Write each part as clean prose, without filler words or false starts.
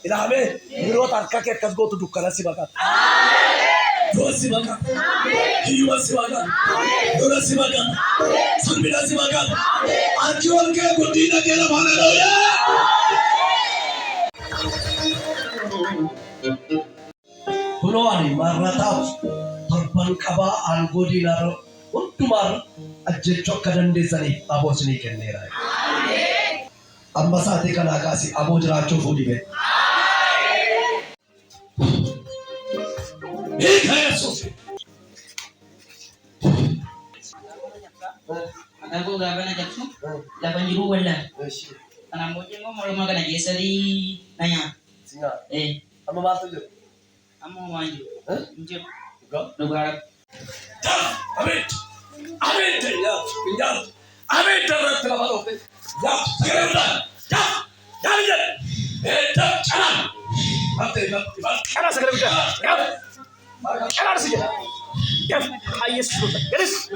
ilame yeroo tarka kee akkas gootu dukkana si baqata. Yoo si baqata. Hiyyuma si baqata. Lola si baqata. Salphina si baqata. Ati ol kee guddina kee lafaan haleluuyaa. Kunoo ani marrataaf torban qabaa aangoo diinarra hundumaarra ajjechuu akka dandeessaniif aboo isinii kenneera. Amma sa'aatii kanaa kaasee aboo jiraachuu fuudhime. Hiika Yesuus. Aku gak pernah jaksu, 8 jiru wala. Tanam bocil mo mau makan aja sari nanya. Singa. Amma maatu jiru. Amma maju. Injil. Go. Dogar. Amin. Amin ya. Pinjal. Amin darat lawan oke. Ya, sekarang. Ya. Ya. Jalan. Mati. Kana sekarang udah. Ya. Kana sih. Ya. Ayes sudah. Garis.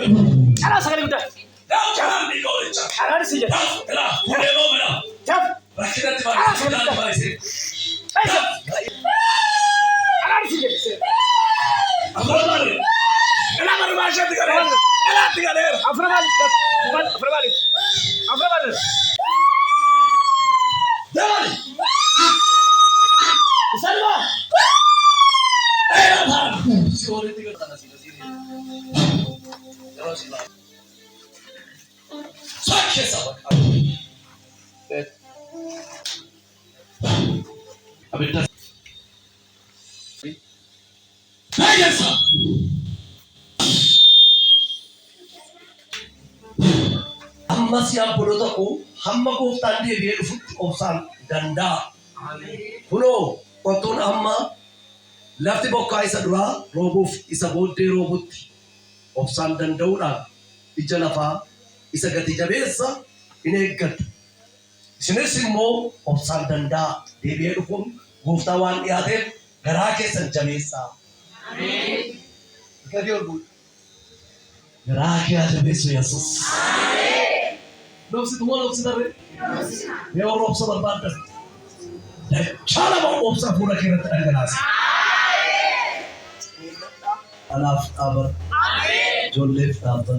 Kana sekarang udah. Jangan digolong. Kana sih. Ya. Udah mau mana? Ya. Rakyat di mana? Rakyat di mana sih? Ayo. Kana sih. Afrobali. Kenapa berbahasa tiga leher? Kenapa tiga leher? Afrobali. Jangan. Salma. Apa? Sorry tiga tanah sini. Jangan silap. Sakit sahabat. Abis dah. Sakit sahabat. Amma siang pulau aku, hamma ko tadi biar fut opsan ganda. Pulau kontun amma, lafti bokai sadura, robuf isa bodde robut, opsan dandauna, ijalafa, isa gati jabesa, inegat. Sini simmo opsan danda, biar pun guftawan iade, garake sanjamesa. Amin. Kadi orbu. Garake ajabesa Yesus. Nofsi tumor nofsi dare. Me और नोफ्स बर्बाद कर. Chala mau nofsa pura kira terangganas. Alaf tabar. Jolif tabar.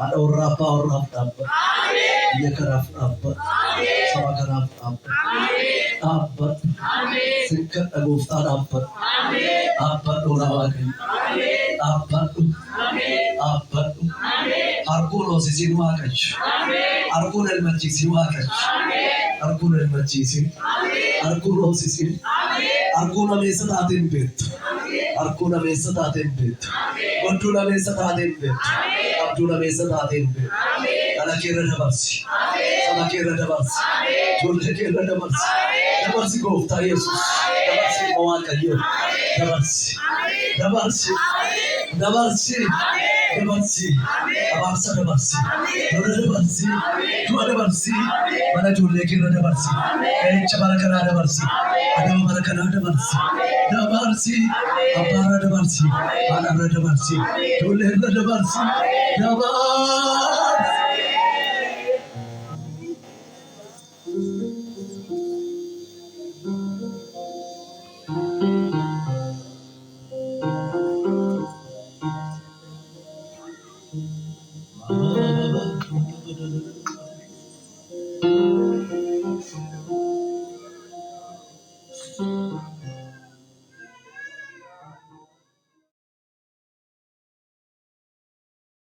Ada orang tabar. Dia keraf tabar. Sama keraf tabar. Tabar. Singkat agufta tabar. Tabar orang lagi. Tabar. Tabar. Arkuno sisi dua kach. Arkuno el majisi dua kach. Arkuno el majisi. Arkuno sisi. Arkuno mesa taten bet. Arkuno mesa taten bet. Kontuna mesa taten bet. Abduna mesa taten bet. Ala kira dabarsi. Sama kira dabarsi. Jolje kira dabarsi. Dabarsi gofta Yesus. Dabarsi mawaka yo. Dabarsi. Dabarsi. Dabarsi. Dabarsi. Abarsa dabarsi. Dole dabarsi. Tua dabarsi. Mana jolje kira dabarsi. Chabara kana dabarsi. Adama bara kana dabarsi. Dabarsi. Abara dabarsi. Mana dabarsi. Dole dabarsi. Dabarsi.